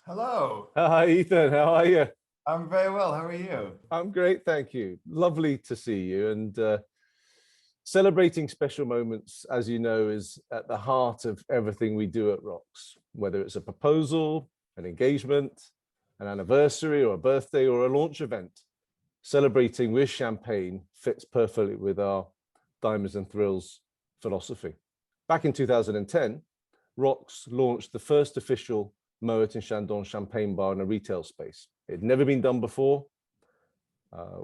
Hello. Hi, Ethan. How are you? I'm very well. How are you? I'm great, thank you. Lovely to see you. And celebrating special moments, as you know, is at the heart of everything we do at ROX, whether it's a proposal, an engagement, an anniversary, or a birthday, or a launch event. Celebrating with champagne fits perfectly with our Diamonds and Thrills philosophy. Back in 2010, ROX launched the first official Moet and Chandon champagne bar in a retail space. It had never been done before.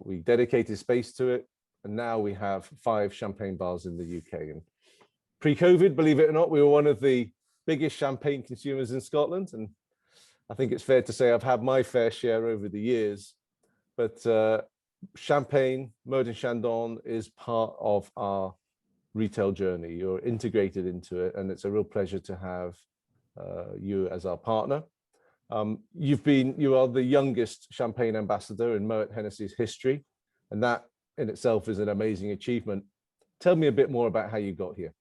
We dedicated space to it, and now we have 5 champagne bars in the UK. And pre-COVID, believe it or not, we were one of the biggest champagne consumers in Scotland. And I think it's fair to say I've had my fair share over the years. But champagne, Moet and Chandon is part of our retail journey. You're integrated into it, and it's a real pleasure to have you as our partner. You are the youngest champagne ambassador in Mot Hennessy's history, and that in itself is an amazing achievement. Tell me a bit more about how you got here.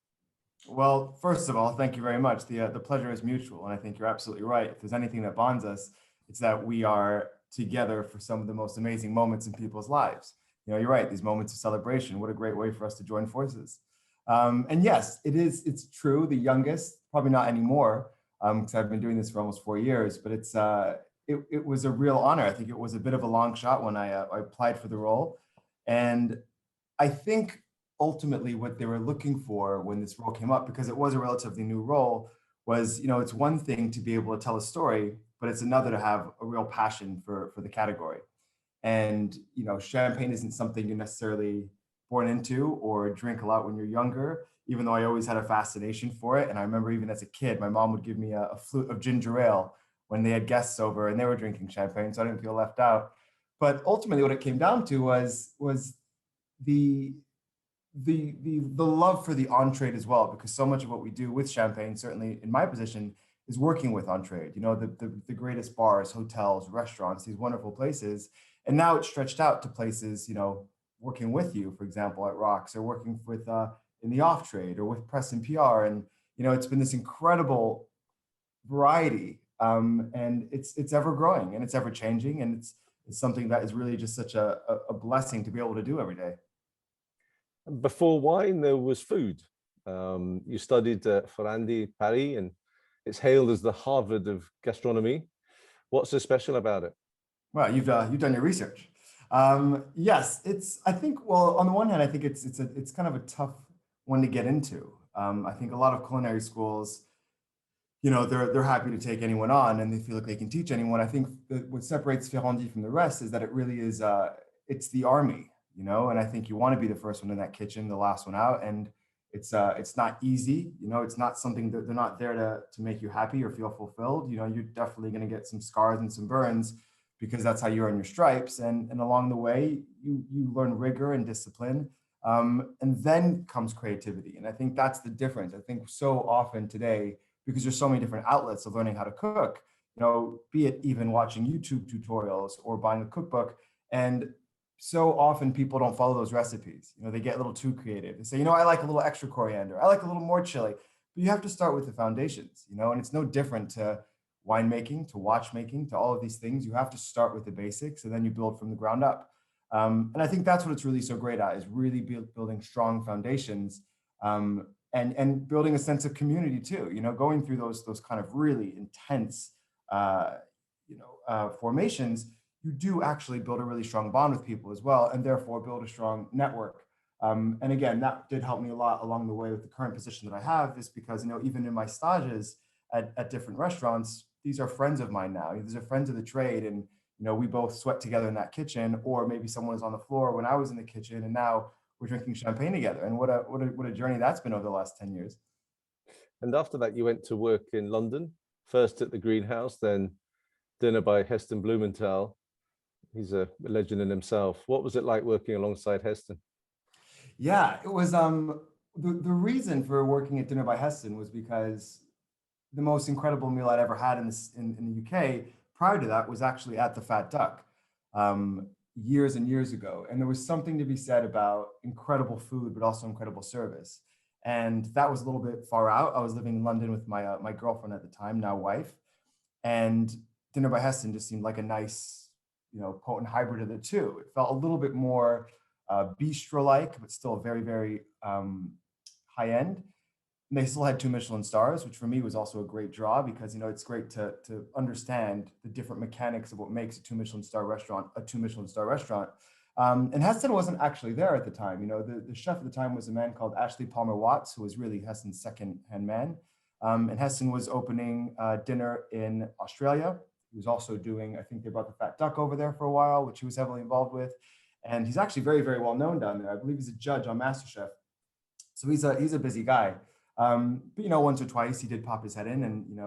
Well, first of all, thank you very much. The pleasure is mutual, and I think you're absolutely right. If there's anything that bonds us, it's that we are together for some of the most amazing moments in people's lives. You know, you're right. These moments of celebration. What a great way for us to join forces. And yes, it's true. The youngest, probably not anymore, because I've been doing this for almost 4 years. But it was a real honor. I think it was a bit of a long shot when I applied for the role, and I think ultimately what they were looking for when this role came up, because it was a relatively new role, was, you know, it's one thing to be able to tell a story, but it's another to have a real passion for the category. And, you know, champagne isn't something you're necessarily born into or drink a lot when you're younger, even though I always had a fascination for it. And I remember even as a kid, my mom would give me a flute of ginger ale when they had guests over and they were drinking champagne, so I didn't feel left out. But ultimately what it came down to was the the love for the entree as well, because so much of what we do with champagne, certainly in my position, is working with entree. You know, the greatest bars, hotels, restaurants, these wonderful places, and now it's stretched out to places, you know, working with you, for example, at ROX, or working with in the off trade or with press and PR, and you know, it's been this incredible variety, and it's ever growing and it's ever changing, and it's something that is really just such a blessing to be able to do every day. Before wine, there was food. You studied at Ferrandi, Paris, and it's hailed as the Harvard of gastronomy. What's so special about it? Well, you've done your research. Yes, it's. I think. Well, on the one hand, I think it's kind of a tough one to get into. I think a lot of culinary schools, you know, they're happy to take anyone on, and they feel like they can teach anyone. I think that what separates Ferrandi from the rest is that it really is. It's the army, you know, and I think you want to be the first one in that kitchen, the last one out, and it's not easy, you know. It's not something that they're not there to make you happy or feel fulfilled. You know, you're definitely going to get some scars and some burns because that's how you earn your stripes, and along the way you learn rigor and discipline, and then comes creativity. And I think that's the difference. I think so often today, because there's so many different outlets of learning how to cook, you know, be it even watching YouTube tutorials or buying a cookbook, and so often people don't follow those recipes. You know, they get a little too creative. They say, you know, I like a little extra coriander. I like a little more chili. But you have to start with the foundations, you know, and it's no different to winemaking, to watchmaking, to all of these things. You have to start with the basics and then you build from the ground up. And I think that's what it's really so great at, is really building strong foundations, and building a sense of community too. You know, going through those kind of really intense, formations, you do actually build a really strong bond with people as well, and therefore build a strong network. And again, that did help me a lot along the way with the current position that I have, is because, you know, even in my stages at different restaurants, these are friends of mine now. These are friends of the trade, and you know, we both sweat together in that kitchen, or maybe someone was on the floor when I was in the kitchen, and now we're drinking champagne together. And what a journey that's been over the last 10 years. And after that, you went to work in London, first at the Greenhouse, then dinner by Heston Blumenthal. He's a legend in himself. What was it like working alongside Heston? Yeah, it was the reason for working at Dinner by Heston was because the most incredible meal I'd ever had in the UK prior to that was actually at the Fat Duck, years and years ago. And there was something to be said about incredible food, but also incredible service. And that was a little bit far out. I was living in London with my girlfriend at the time, now wife, and Dinner by Heston just seemed like a nice, potent hybrid of the two. It felt a little bit more bistro-like, but still very, very high end. And they still had 2 Michelin stars, which for me was also a great draw because, it's great to understand the different mechanics of what makes a 2 Michelin star restaurant a 2 Michelin star restaurant. And Heston wasn't actually there at the time. The chef at the time was a man called Ashley Palmer Watts, who was really Heston's second-hand man. And Heston was opening dinner in Australia. He was also doing, I think they brought the Fat Duck over there for a while, which he was heavily involved with. And he's actually very, very well known down there. I believe he's a judge on MasterChef. So he's a busy guy. But once or twice he did pop his head in, and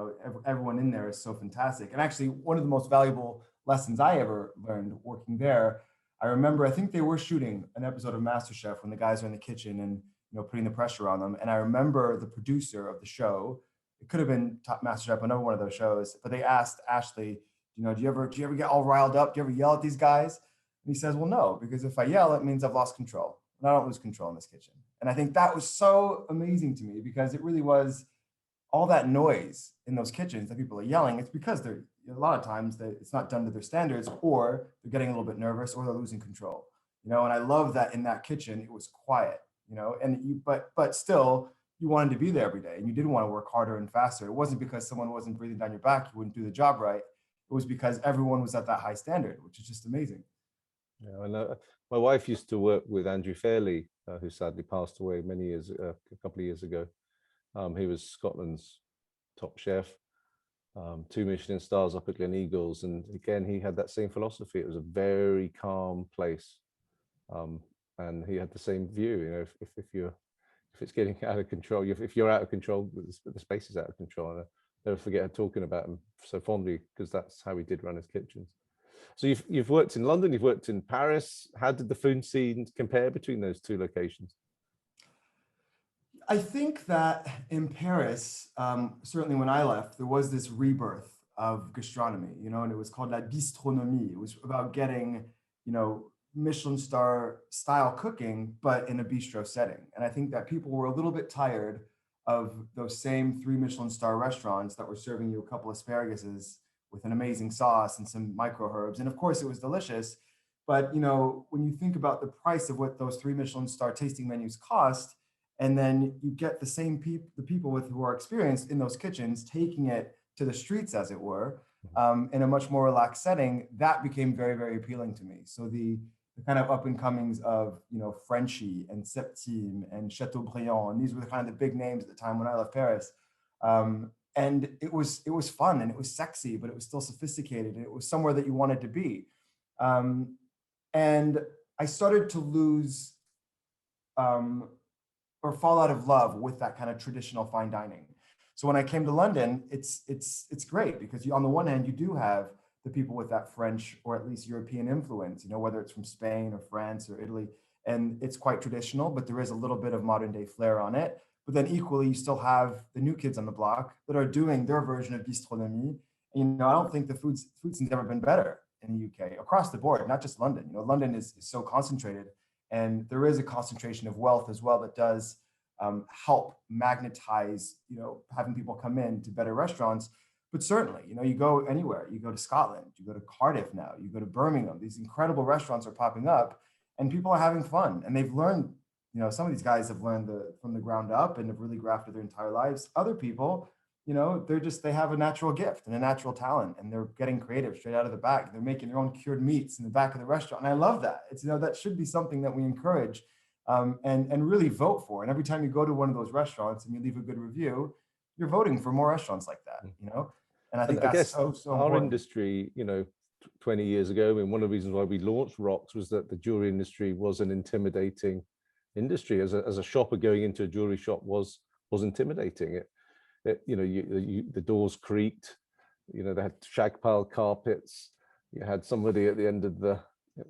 everyone in there is so fantastic. And actually, one of the most valuable lessons I ever learned working there, I remember, I think they were shooting an episode of MasterChef when the guys are in the kitchen and putting the pressure on them. And I remember the producer of the show, it could have been Top MasterChef, another one of those shows, but they asked Ashley, do you ever get all riled up? Do you ever yell at these guys? And he says, well, no, because if I yell, it means I've lost control. And I don't lose control in this kitchen. And I think that was so amazing to me because it really was all that noise in those kitchens that people are yelling. It's because they're a lot of times it's not done to their standards, or they're getting a little bit nervous, or they're losing control. And I love that in that kitchen it was quiet. But still you wanted to be there every day, and you didn't want to work harder and faster. It wasn't because someone wasn't breathing down your back you wouldn't do the job right. It was because everyone was at that high standard, which is just amazing. Yeah, and my wife used to work with Andrew Fairley, who sadly passed away a couple of years ago. He was Scotland's top chef, 2 Michelin stars up at Gleneagles, and again he had that same philosophy. It was a very calm place, and he had the same view. If it's getting out of control, if you're out of control, the space is out of control. And I never forget talking about him so fondly because that's how he did run his kitchens. So you've worked in London, you've worked in Paris. How did the food scene compare between those two locations? I think that in Paris, certainly when I left, there was this rebirth of gastronomy, and it was called la bistronomie. It was about getting, Michelin star style cooking, but in a bistro setting. And I think that people were a little bit tired of those same 3 Michelin star restaurants that were serving you a couple asparaguses with an amazing sauce and some micro herbs. And of course it was delicious, but when you think about the price of what those 3 Michelin star tasting menus cost, and then you get the same people who are experienced in those kitchens taking it to the streets, as it were, in a much more relaxed setting, that became very, very appealing to me. So the kind of up and comings of Frenchie and Septime and Chateaubriand, and these were the kind of the big names at the time when I left Paris. And it was fun and it was sexy, but it was still sophisticated, and it was somewhere that you wanted to be. And I started to lose or fall out of love with that kind of traditional fine dining. So when I came to London, it's great because on the one hand, you do have the people with that French or at least European influence, whether it's from Spain or France or Italy, and it's quite traditional, but there is a little bit of modern day flair on it. But then equally, you still have the new kids on the block that are doing their version of bistronomie. And, I don't think the food scene's ever been better in the UK across the board, not just London. London is so concentrated, and there is a concentration of wealth as well that does help magnetize, having people come in to better restaurants. But certainly, you go anywhere, you go to Scotland, you go to Cardiff now, you go to Birmingham, these incredible restaurants are popping up and people are having fun, and they've learned, some of these guys have learned from the ground up and have really grafted their entire lives. Other people, they have a natural gift and a natural talent, and they're getting creative straight out of the back. They're making their own cured meats in the back of the restaurant. And I love that. It's, that should be something that we encourage and really vote for. And every time you go to one of those restaurants and you leave a good review, you're voting for more restaurants like that, And I think that's so our important. industry, 20 years ago, one of the reasons why we launched ROX was that the jewelry industry was an intimidating industry. As a shopper, going into a jewelry shop was intimidating. The doors creaked, they had shag pile carpets. You had somebody at the end of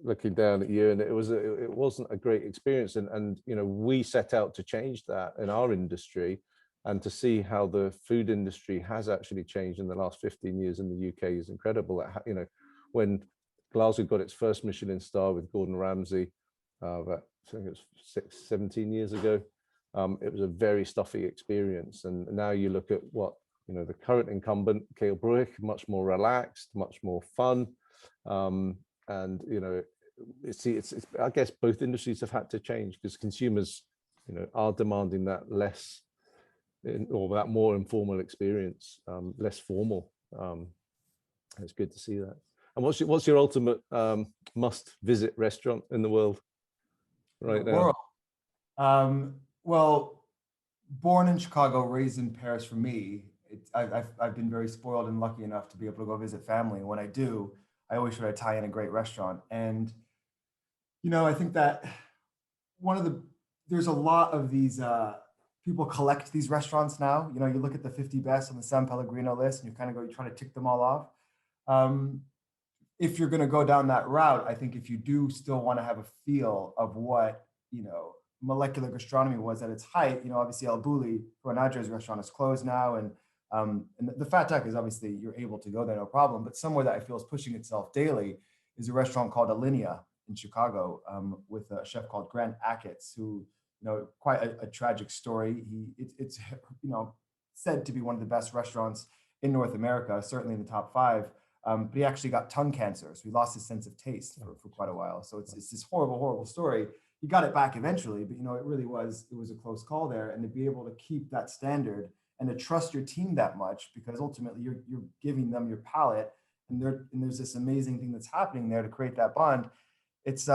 looking down at you, and it wasn't a great experience. And we set out to change that in our industry, and to see how the food industry has actually changed in the last 15 years in the UK is incredible. When Glasgow got its first Michelin star with Gordon Ramsay, I think it was 17 years ago, it was a very stuffy experience. And now you look at what the current incumbent, Kale Bruick, much more relaxed, much more fun. And, it's I guess both industries have had to change because consumers, are demanding that less or that more informal experience, less formal. It's good to see that. And what's your ultimate must visit restaurant in the world right now? Well, born in Chicago, raised in Paris for me, I've been very spoiled and lucky enough to be able to go visit family. And when I do, I always try to tie in a great restaurant. And, I think that there's a lot of these, people collect these restaurants now. You look at the 50 best on the San Pellegrino list and you try to tick them all off. If you're going to go down that route, I think if you do still want to have a feel of what, molecular gastronomy was at its height, obviously El Bulli, Nadre's restaurant, is closed now. And the Fat Duck is obviously, you're able to go there, no problem. But somewhere that I feel is pushing itself daily is a restaurant called Alinea in Chicago, with a chef called Grant Achatz, who, quite a tragic story. It's said to be one of the best restaurants in North America, certainly in the top 5. But he actually got tongue cancer, so he lost his sense of taste for quite a while. So it's this horrible, horrible story. He got it back eventually, but it was a close call there. And to be able to keep that standard and to trust your team that much, because ultimately you're giving them your palate, and there's this amazing thing that's happening there to create that bond. It's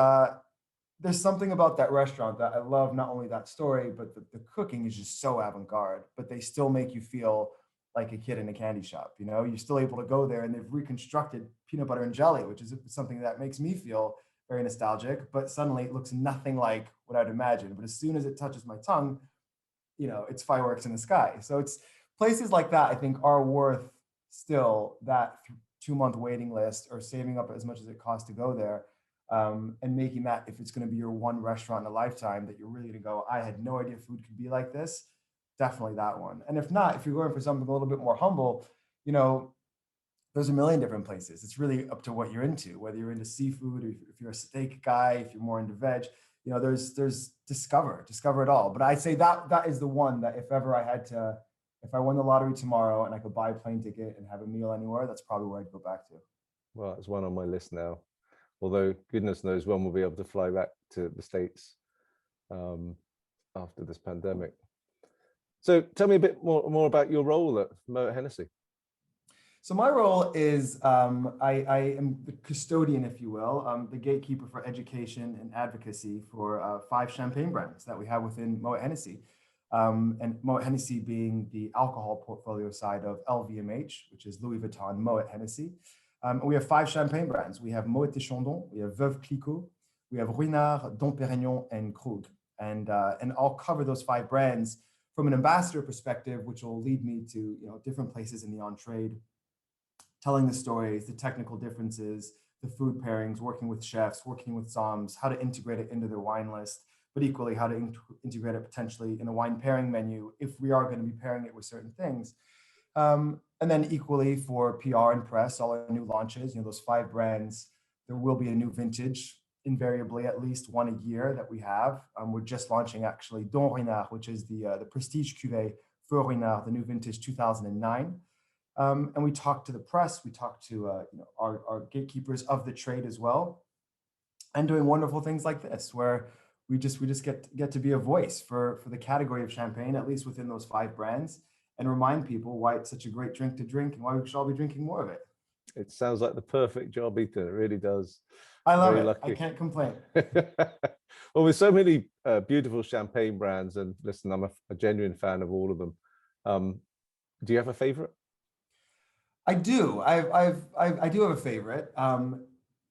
there's something about that restaurant that I love. Not only that story, but the cooking is just so avant-garde, but they still make you feel like a kid in a candy shop. You're still able to go there, and they've reconstructed peanut butter and jelly, which is something that makes me feel very nostalgic, but suddenly it looks nothing like what I'd imagine. But as soon as it touches my tongue, it's fireworks in the sky. So it's places like that, I think, are worth still that 2-month waiting list, or saving up as much as it costs to go there. And making that, if it's going to be your one restaurant in a lifetime that you're really going to go, I had no idea food could be like this, definitely that one. And if not, if you're going for something a little bit more humble, there's a million different places. It's really up to what you're into, whether you're into seafood, or if you're a steak guy, if you're more into veg. There's discover it all. But I say that is the one that if I won the lottery tomorrow and I could buy a plane ticket and have a meal anywhere, that's probably where I'd go back to. Well, it's one on my list now. Although goodness knows when we'll be able to fly back to the States after this pandemic. So tell me a bit more about your role at Mot Hennessy. So my role is I am the custodian, if you will, the gatekeeper for education and advocacy for 5 champagne brands that we have within Mot Hennessy. And Mot Hennessy being the alcohol portfolio side of LVMH, which is Louis Vuitton, Mot Hennessy. We have 5 champagne brands. We have Moet Chandon, we have Veuve Clicquot, we have Ruinart, Dom Pérignon, and Krug. And I'll cover those 5 brands from an ambassador perspective, which will lead me to different places in the on-trade, telling the stories, the technical differences, the food pairings, working with chefs, working with somms, how to integrate it into their wine list, but equally how to integrate it potentially in a wine pairing menu if we are going to be pairing it with certain things. And then equally for PR and press, all our new launches, those 5 brands, there will be a new vintage, invariably at least one a year that we have. We're just launching actually Don Ruinart, which is the prestige cuvée for Ruinart, the new vintage 2009. And we talk to the press, we talk to our gatekeepers of the trade as well, and doing wonderful things like this, where we just get to be a voice for the category of champagne, at least within those 5 brands, and remind people why it's such a great drink to drink and why we should all be drinking more of it. It sounds like the perfect job, Ethan. It really does. I love Very it. lucky. I can't complain. Well, with so many beautiful champagne brands, and listen, I'm a genuine fan of all of them. Do you have a favorite? I do. I do have a favorite.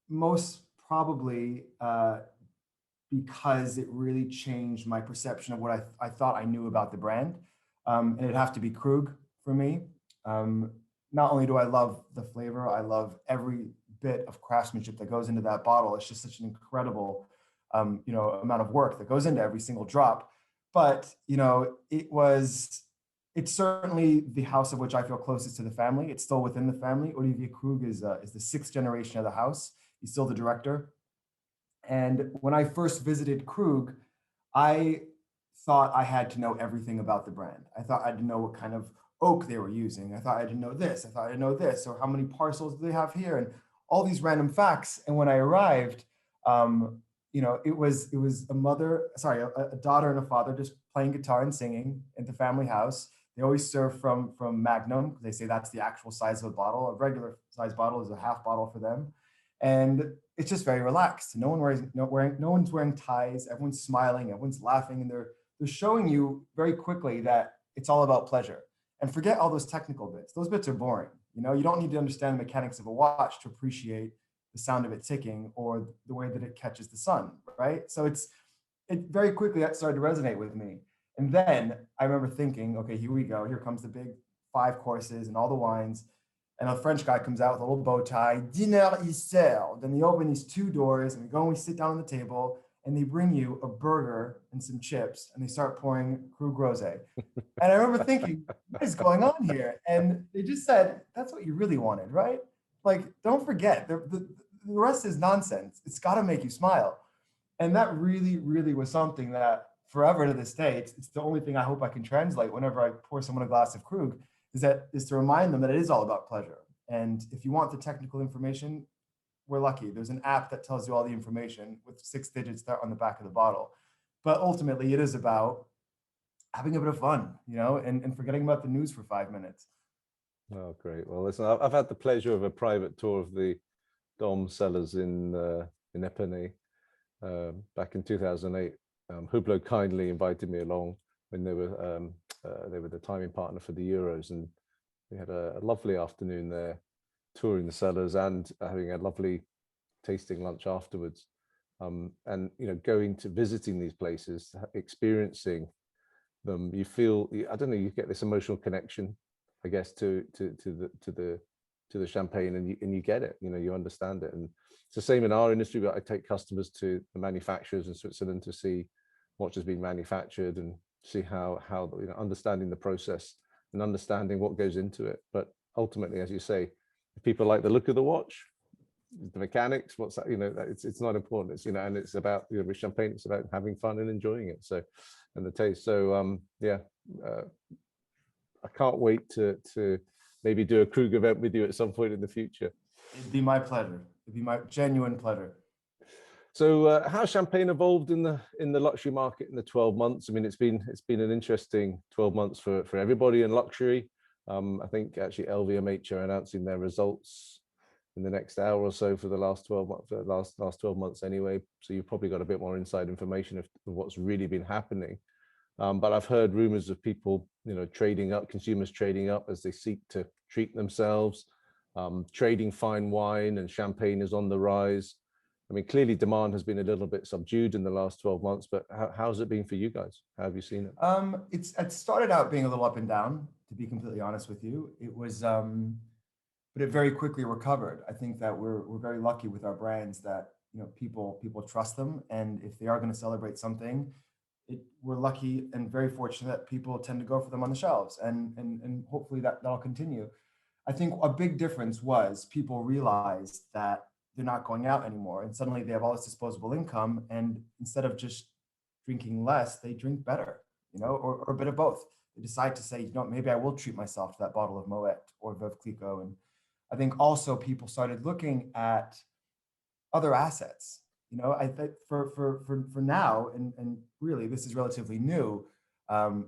Most probably because it really changed my perception of what I thought I knew about the brand. And it'd have to be Krug for me. Not only do I love the flavor, I love every bit of craftsmanship that goes into that bottle. It's just such an incredible, amount of work that goes into every single drop. But, it's certainly the house of which I feel closest to the family. It's still within the family. Olivier Krug is the 6th generation of the house. He's still the director. And when I first visited Krug, I thought I had to know everything about the brand. I thought I had to know what kind of oak they were using. I thought I didn't know this. I thought I didn't know this. Or how many parcels do they have here? And all these random facts. And when I arrived, it was a mother, sorry, a daughter and a father just playing guitar and singing at the family house. They always serve from Magnum because they say that's the actual size of a bottle. A regular size bottle is a half bottle for them, and it's just very relaxed. No one's wearing ties. Everyone's smiling. Everyone's laughing, and they're showing you very quickly that it's all about pleasure. And forget all those technical bits. Those bits are boring. You don't need to understand the mechanics of a watch to appreciate the sound of it ticking or the way that it catches the sun, right? So it very quickly that started to resonate with me. And then I remember thinking, okay, here we go. Here comes the big 5 courses and all the wines. And a French guy comes out with a little bow tie, dîner ici. Then they open these 2 doors and we go and we sit down on the table and they bring you a burger and some chips and they start pouring Krug Rosé. And I remember thinking, what is going on here? And they just said, that's what you really wanted, right? Like, don't forget, the rest is nonsense. It's got to make you smile. And that really, really was something that forever to this day, it's the only thing I hope I can translate whenever I pour someone a glass of Krug, is to remind them that it is all about pleasure. And if you want the technical information, we're lucky. There's an app that tells you all the information with 6 digits there on the back of the bottle. But ultimately, it is about having a bit of fun, and forgetting about the news for 5 minutes. Oh, great. Well, listen, I've had the pleasure of a private tour of the Dom cellars in Epernay back in 2008. Hublot kindly invited me along when they were the timing partner for the Euros, and we had a lovely afternoon there, touring the cellars and having a lovely tasting lunch afterwards. And going to visiting these places, experiencing them, you feel, I don't know, you get this emotional connection, I guess, to the champagne, and you get it, you understand it. And it's the same in our industry, but I take customers to the manufacturers in Switzerland to see what has been manufactured and see how understanding the process and understanding what goes into it. But ultimately, as you say, if people like the look of the watch, the mechanics, what's that, it's not important. It's, and it's about, with champagne, it's about having fun and enjoying it. So, and the taste. So I can't wait to maybe do a Krug event with you at some point in the future. It'd be my pleasure. It'd be my genuine pleasure. So how Champagne evolved in the luxury market in the 12 months? I mean, it's been an interesting 12 months for everybody in luxury. I think actually LVMH are announcing their results in the next hour or so for the last 12 months, last 12 months anyway. So you've probably got a bit more inside information of what's really been happening. But I've heard rumors of people, trading up, consumers trading up as they seek to treat themselves, trading fine wine, and champagne is on the rise. I mean, clearly demand has been a little bit subdued in the last 12 months, but how's it been for you guys? How have you seen it? It started out being a little up and down, to be completely honest with you. It was, but it very quickly recovered. I think that we're very lucky with our brands that, people trust them. And if they are going to celebrate something, we're lucky and very fortunate that people tend to go for them on the shelves, and hopefully that'll continue. I think a big difference was people realized that they're not going out anymore, and suddenly they have all this disposable income, and instead of just drinking less, they drink better, or a bit of both. They decide to say, maybe I will treat myself to that bottle of Moet or Veuve Clicquot. And I think also people started looking at other assets. I think for now, and really this is relatively new,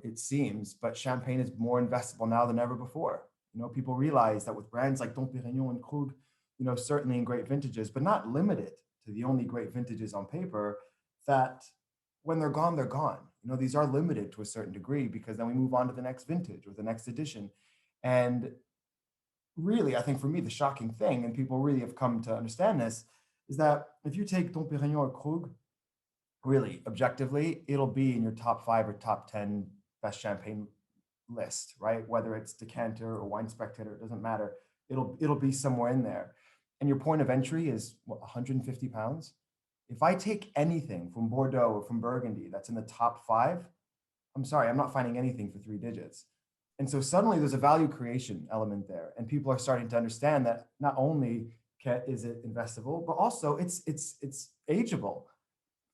it seems, but champagne is more investable now than ever before. People realize that with brands like Dom Pérignon and Krug, certainly in great vintages, but not limited to the only great vintages on paper, that when they're gone, they're gone. These are limited to a certain degree because then we move on to the next vintage or the next edition. And really, I think for me, the shocking thing, and people really have come to understand this, is that if you take Dom Pérignon or Krug, really, objectively, it'll be in your top 5 or top 10 best champagne list, right? Whether it's Decanter or Wine Spectator, it doesn't matter. It'll be somewhere in there. And your point of entry is what, 150 pounds? If I take anything from Bordeaux or from Burgundy that's in the top 5, I'm sorry, I'm not finding anything for 3 digits. And so suddenly there's a value creation element there. And people are starting to understand that not only is it investable, but also it's ageable.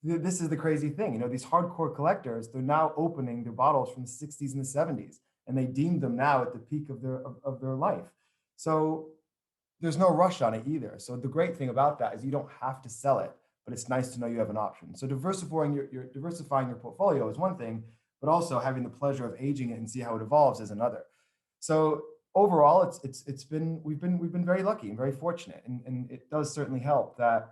This is the crazy thing. These hardcore collectors, they're now opening their bottles from the 60s and the 70s. and they deem them now at the peak of their life. So there's no rush on it either. So the great thing about that is you don't have to sell it, but it's nice to know you have an option. So diversifying your portfolio is one thing, but also having the pleasure of aging it and see how it evolves is another. So overall, we've been very lucky and very fortunate, and it does certainly help that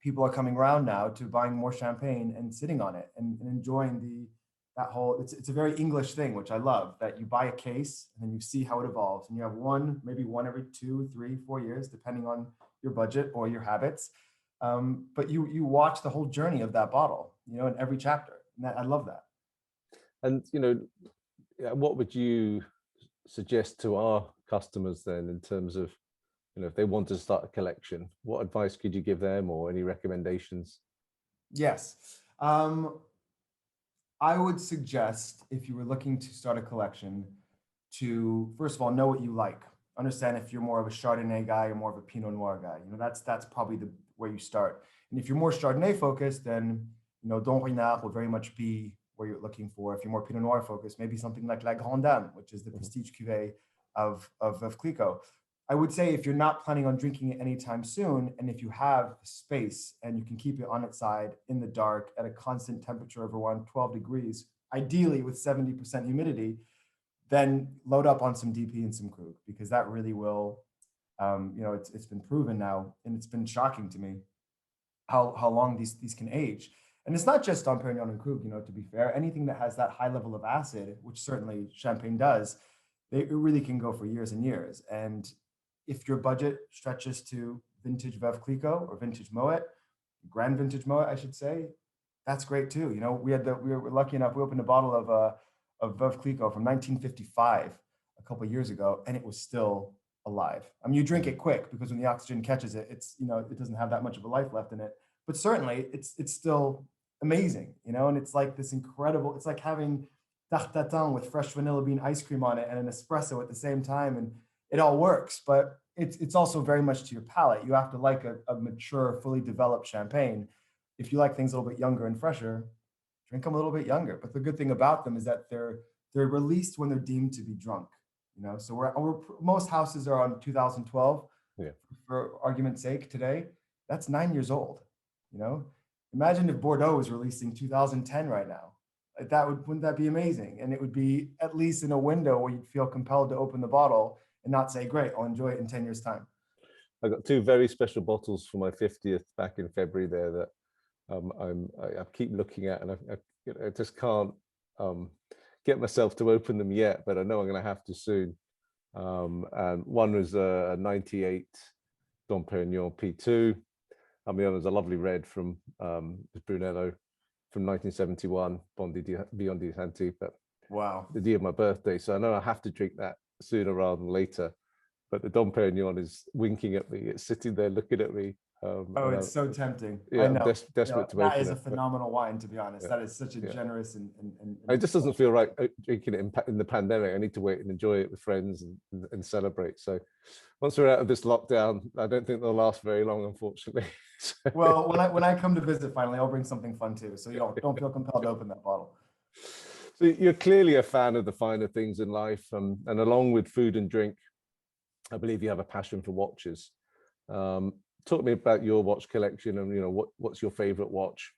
people are coming around now to buying more champagne and sitting on it and enjoying that whole. It's a very English thing, which I love, that you buy a case and then you see how it evolves, and you have maybe one every 2, 3, 4 years, depending on your budget or your habits. But you watch the whole journey of that bottle, in every chapter, and I love that. And what would you suggest to our customers then, in terms of, if they want to start a collection? What advice could you give them, or any recommendations? Yes. I would suggest, if you were looking to start a collection, to first of all know what you like. Understand if you're more of a Chardonnay guy or more of a Pinot Noir guy. That's probably where you start. And if you're more Chardonnay focused, then Don Ruinart will very much be where you're looking for. If you're more Pinot Noir focused, maybe something like La Grande Dame, which is the prestige cuvée of Clicquot. I would say, if you're not planning on drinking it anytime soon, and if you have space and you can keep it on its side in the dark at a constant temperature of around 12 degrees, ideally with 70% humidity, then load up on some DP and some Krug, because that really will, it's been proven now, and it's been shocking to me how long these can age. And it's not just Dom Perignon and Krug, to be fair. Anything that has that high level of acid, which certainly champagne does, it really can go for years and years. And if your budget stretches to vintage Veuve Clicquot or vintage Moet, grand vintage Moet, I should say, that's great too. We were lucky enough, we opened a bottle of Veuve Clicquot from 1955 a couple of years ago, and it was still alive. I mean, you drink it quick, because when the oxygen catches it, it doesn't have that much of a life left in it. But certainly, it's still amazing, and it's like this incredible. It's like having tarte tatin with fresh vanilla bean ice cream on it and an espresso at the same time, and it all works. But it's also very much to your palate. You have to like a mature, fully developed champagne. If you like things a little bit younger and fresher, drink them a little bit younger. But the good thing about them is that they're released when they're deemed to be drunk. So most houses are on 2012. Yeah. For argument's sake, today, that's 9 years old. Imagine if Bordeaux was releasing 2010 right now. Wouldn't that be amazing? And it would be at least in a window where you'd feel compelled to open the bottle and not say, great, I'll enjoy it in 10 years' time. I got 2 very special bottles for my 50th back in February there that I keep looking at, and I just can't get myself to open them yet, but I know I'm going to have to soon. And one was a 98 Dom Perignon P2. And the other was a lovely red from Brunello from 1971, Beyond di Santi, but wow, the day of my birthday. So I know I have to drink that sooner rather than later. But the Dom Perignon is winking at me. It's sitting there looking at me. It's so tempting. Yeah, I know. I'm desperate to open it. That is a phenomenal wine, to be honest. Yeah. That is such a generous and it just doesn't feel right drinking it in the pandemic. I need to wait and enjoy it with friends and celebrate. So once we're out of this lockdown, I don't think they'll last very long, unfortunately. Well, when I come to visit finally, I'll bring something fun too. So you don't feel compelled to open that bottle. So you're clearly a fan of the finer things in life, and along with food and drink, I believe you have a passion for watches. Talk to me about your watch collection, and what's your favorite watch?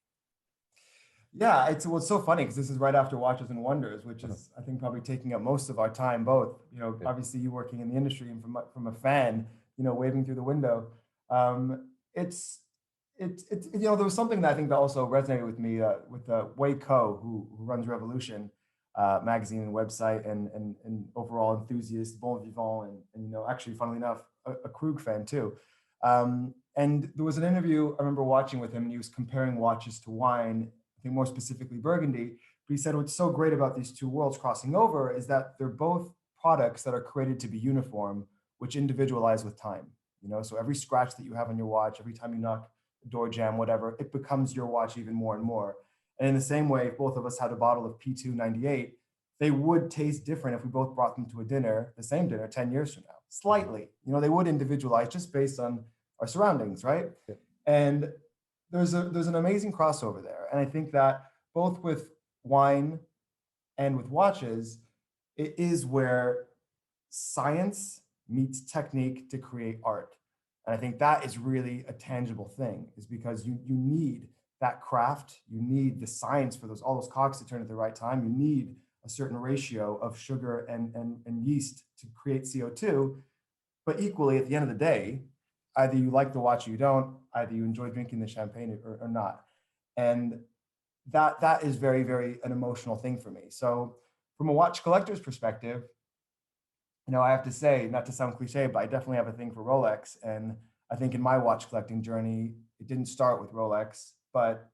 Yeah, it's so funny, because this is right after Watches and Wonders, which is, I think, probably taking up most of our time. Both, obviously you working in the industry, and from a fan, waving through the window. It's there was something that I think that also resonated with me with Wei Ko, who runs Revolution magazine and website, and overall enthusiast, bon vivant, and actually, funnily enough, a Krug fan too. And there was an interview I remember watching with him, and he was comparing watches to wine, I think more specifically Burgundy. But he said what's so great about these two worlds crossing over is that they're both products that are created to be uniform, which individualize with time. So every scratch that you have on your watch, every time you knock a door jamb, whatever, it becomes your watch even more and more. And in the same way, if both of us had a bottle of P2 98, they would taste different if we both brought them to a dinner, the same dinner, 10 years from now. Slightly, they would individualize just based on our surroundings, right? Yeah. And there's an amazing crossover there. And I think that both with wine and with watches, it is where science meets technique to create art. And I think that is really a tangible thing, is because you need that craft, you need the science for all those cogs to turn at the right time. You need a certain ratio of sugar and yeast to create CO2. But equally, at the end of the day, either you like the watch or you don't, either you enjoy drinking the champagne or not. And that is very, very an emotional thing for me. So from a watch collector's perspective, I have to say, not to sound cliche, but I definitely have a thing for Rolex. And I think in my watch collecting journey, it didn't start with Rolex, but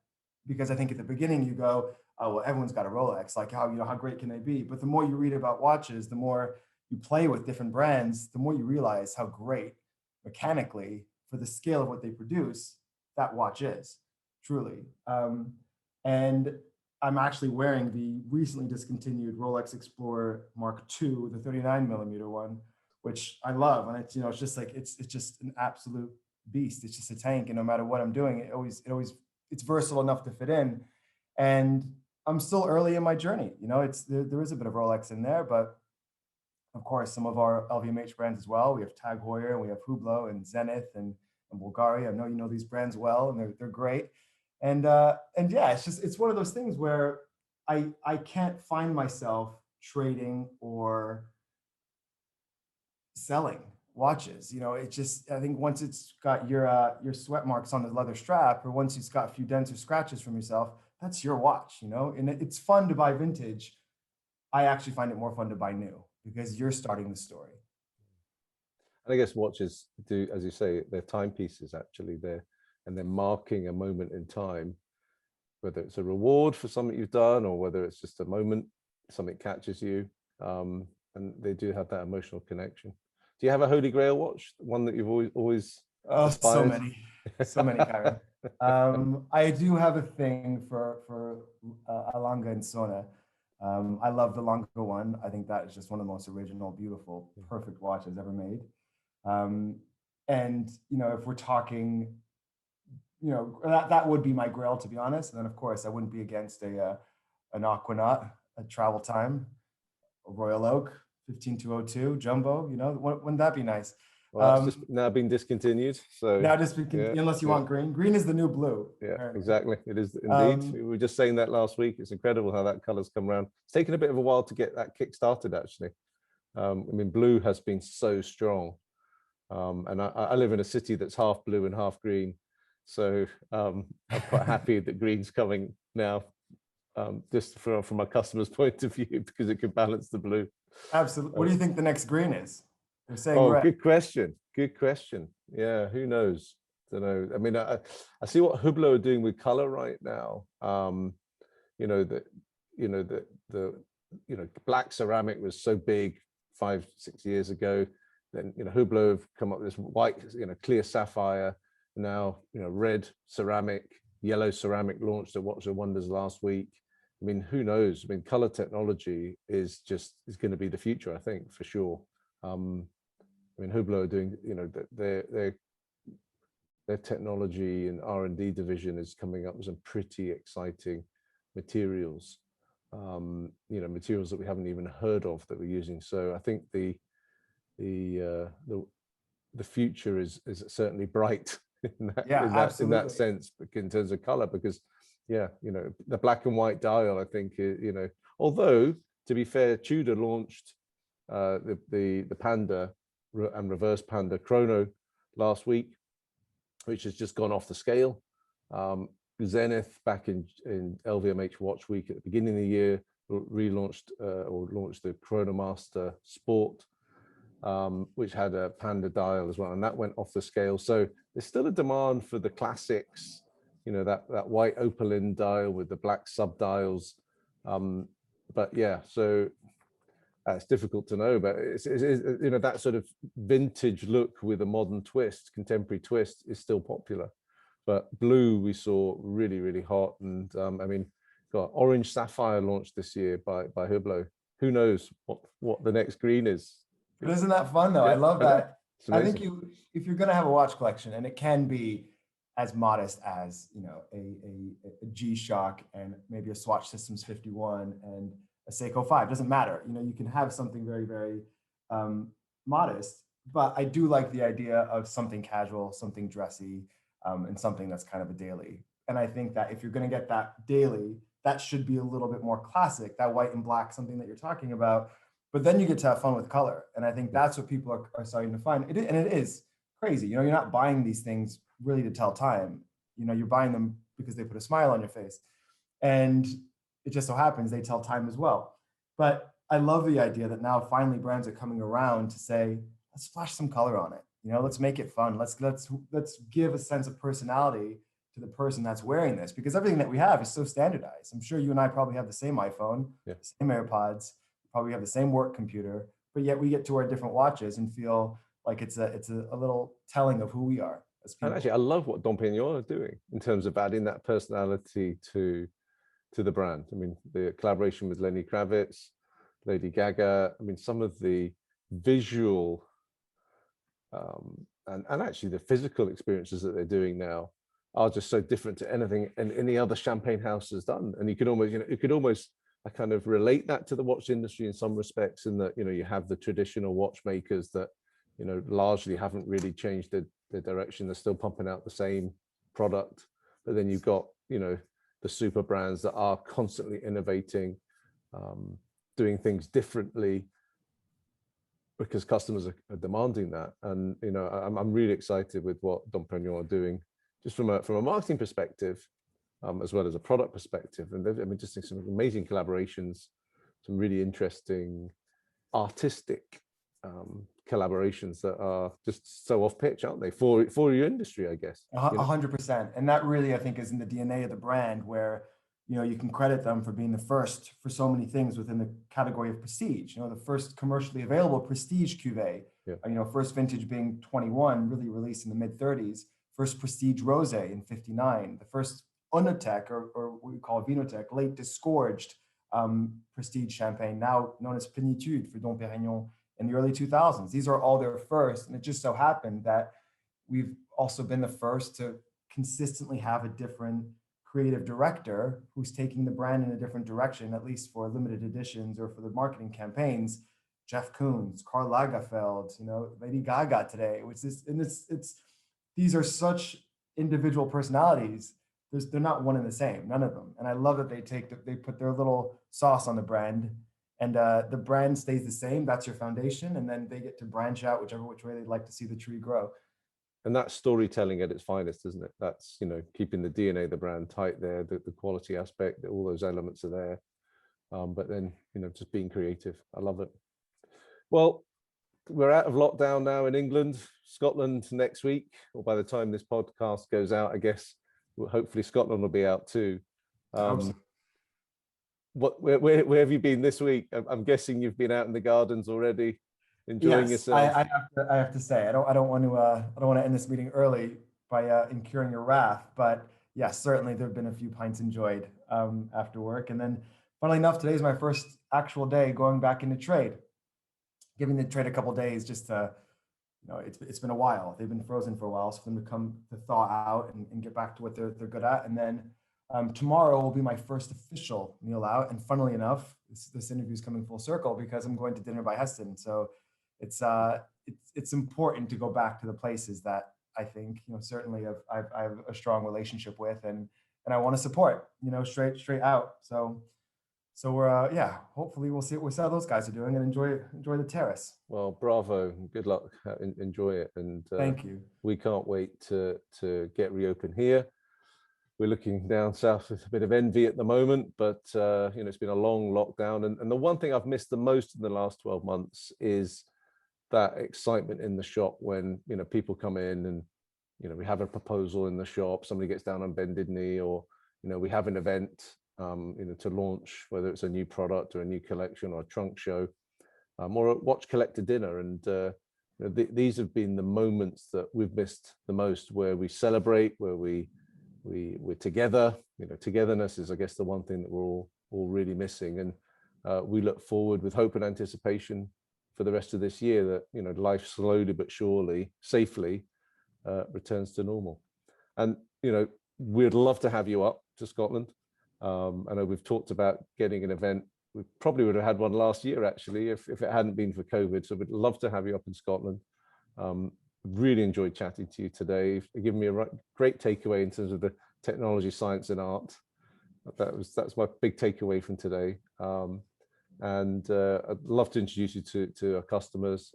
because I think at the beginning you go, oh, well, everyone's got a Rolex. Like how great can they be? But the more you read about watches, the more you play with different brands, the more you realize how great mechanically, for the scale of what they produce, that watch is, truly. And I'm actually wearing the recently discontinued Rolex Explorer Mark II, the 39mm one, which I love. And it's, it's just like, it's just an absolute beast. It's just a tank. And no matter what I'm doing, it's versatile enough to fit in. And I'm still early in my journey. There is a bit of Rolex in there, but of course, some of our LVMH brands as well. We have Tag Heuer, and we have Hublot and Zenith and Bulgari. I know you know these brands well, and they're great. And yeah, it's one of those things where I can't find myself trading or selling watches. I think once it's got your sweat marks on the leather strap, or once it's got a few dents or scratches from yourself, that's your watch. And it's fun to buy vintage. I actually find it more fun to buy new, because you're starting the story. And I guess watches do, as you say, they're timepieces actually. They're marking a moment in time, whether it's a reward for something you've done or whether it's just a moment, something catches you. And they do have that emotional connection. Do you have a Holy Grail watch? One that you've always aspired? So many, Karen. I do have a thing for a Langa and Sona. I love the Langa one. I think that is just one of the most original, beautiful, perfect watches ever made. And if we're talking, that would be my Grail, to be honest. And then of course I wouldn't be against an Aquanaut, a Travel Time, a Royal Oak 15202 jumbo. Wouldn't that be nice? Well, that's just now been discontinued. So now unless you want green. Green is the new blue. Yeah, apparently. exactly. It is indeed. We were just saying that last week. It's incredible how that color's come around. It's taken a bit of a while to get that kick started, actually. Blue has been so strong. And I live in a city that's half blue and half green. So I'm quite happy that green's coming now, just from a customer's point of view, because it can balance the blue. Absolutely. What do you think the next green is? They're saying red. Good question. Good question. Yeah, who knows? Don't know. I see what Hublot are doing with color right now. The black ceramic was so big 5-6 years ago. Then Hublot have come up with this white, clear sapphire. Now red ceramic, yellow ceramic launched at Watch of Wonders last week. Who knows? Color technology is going to be the future, I think, for sure. Hublot are doing, their technology and R&D division is coming up with some pretty exciting materials, materials that we haven't even heard of that we're using. So I think the future is certainly bright in that sense, in terms of color, because the black and white dial, I think, although to be fair, Tudor launched the Panda and reverse Panda chrono last week, which has just gone off the scale. Zenith back in LVMH Watch Week at the beginning of the year relaunched or launched the Chronomaster Sport, which had a Panda dial as well, and that went off the scale. So there's still a demand for the classics, that white opaline dial with the black sub dials. But yeah, so it's difficult to know, but it's that sort of vintage look with a modern twist, contemporary twist, is still popular. But blue we saw really, really hot, and got orange sapphire launched this year by Hublot. Who knows what the next green is? But isn't that fun though? Yeah, I love that. I think if you're going to have a watch collection, and it can be as modest as a G-Shock and maybe a Swatch Systems 51 and a Seiko 5. It doesn't matter. You know, you can have something very, very modest, but I do like the idea of something casual, something dressy, and something that's kind of a daily. And I think that if you're going to get that daily, that should be a little bit more classic, that white and black, something that you're talking about. But then you get to have fun with color. And I think that's what people are starting to find. And it is crazy. You know, you're not buying these things really to tell time. You know, you're buying them because they put a smile on your face. And it just so happens they tell time as well. But I love the idea that now finally brands are coming around to say, let's splash some color on it. You know, let's make it fun. Let's give a sense of personality to the person that's wearing this, because everything that we have is so standardized. I'm sure you and I probably have the same iPhone, same AirPods, probably have the same work computer, but yet we get to wear different watches and feel like it's a little telling of who we are as people. And actually, I love what Dom Pérignon are doing in terms of adding that personality to the brand. I mean, the collaboration with Lenny Kravitz, Lady Gaga. I mean, some of the visual and actually the physical experiences that they're doing now are just so different to anything any other champagne house has done. And you could almost, I kind of relate that to the watch industry in some respects, in that, you know, you have the traditional watchmakers that, you know, largely haven't really changed their direction. They're still pumping out the same product. But then you've got, you know, the super brands that are constantly innovating, doing things differently because customers are demanding that. And, you know, I'm really excited with what Dom Pérignon are doing, just from a marketing perspective, as well as a product perspective. And I mean, just some amazing collaborations, some really interesting artistic collaborations that are just so off pitch, aren't they, for your industry, I guess. 100%. And that really, I think, is in the DNA of the brand, where, you know, you can credit them for being the first for so many things within the category of prestige. You know, the first commercially available prestige cuvee, you know, first vintage being 21, really released in the mid 30s, first prestige rosé in 59, the first Unotech, or what we call Vinotech, late disgorged prestige champagne, now known as Plénitude for Dom Pérignon, in the early 2000s. These are all their first. And it just so happened that we've also been the first to consistently have a different creative director who's taking the brand in a different direction, at least for limited editions or for the marketing campaigns. Jeff Koons, Karl Lagerfeld, you know, Lady Gaga today, which is, and these are such individual personalities. They're not one and the same, none of them. And I love that they put their little sauce on the brand, and the brand stays the same. That's your foundation. And then they get to branch out which way they'd like to see the tree grow. And that's storytelling at its finest, isn't it? That's, you know, keeping the DNA of the brand tight there, the quality aspect, all those elements are there. But then, you know, just being creative. I love it. Well, we're out of lockdown now in England, Scotland next week, or by the time this podcast goes out, I guess, hopefully Scotland will be out too. Where have you been this week? I'm guessing you've been out in the gardens already, enjoying yourself. I have to say, I don't want to end this meeting early by incurring your wrath, but yes, certainly there have been a few pints enjoyed after work. And then, funnily enough, today's my first actual day going back into trade, giving the trade a couple of days just to, you know, it's been a while. They've been frozen for a while, so for them to come to thaw out and get back to what they're good at. And then tomorrow will be my first official meal out. And funnily enough, this interview is coming full circle because I'm going to dinner by Heston. So it's important to go back to the places that I think, you know, certainly I have a strong relationship with and I want to support, you know, straight out. So we're hopefully we'll see how those guys are doing and enjoy the terrace. Well, bravo, good luck, enjoy it, and thank you. We can't wait to get reopened here. We're looking down south with a bit of envy at the moment, but you know, it's been a long lockdown, and the one thing I've missed the most in the last 12 months is that excitement in the shop when, you know, people come in and, you know, we have a proposal in the shop, somebody gets down on bended knee, or, you know, we have an event you know, to launch, whether it's a new product or a new collection or a trunk show, or a watch collector dinner. And you know, these have been the moments that we've missed the most, where we celebrate, where we're together. You know, togetherness is, I guess, the one thing that we're all really missing. And we look forward with hope and anticipation for the rest of this year that, you know, life slowly but surely, safely returns to normal. And, you know, we'd love to have you up to Scotland. I know we've talked about getting an event we probably would have had one last year actually if it hadn't been for COVID. So we'd love to have you up in Scotland. Really enjoyed chatting to you today. You've given me a great takeaway in terms of the technology, science, and art. That's my big takeaway from today. And I'd love to introduce you to our customers.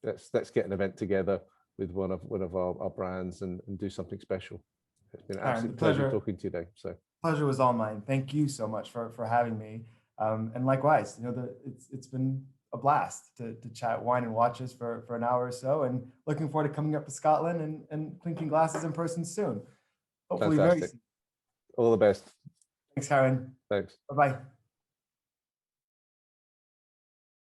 Let's get an event together with one of our brands and do something special. It's been an absolute pleasure talking to you today. So pleasure was all mine. Thank you so much for having me. And likewise, it's been a blast to chat wine and watches for an hour or so, and looking forward to coming up to Scotland and clinking glasses in person soon. Hopefully very soon. All the best. Thanks, Karen. Thanks. Bye-bye.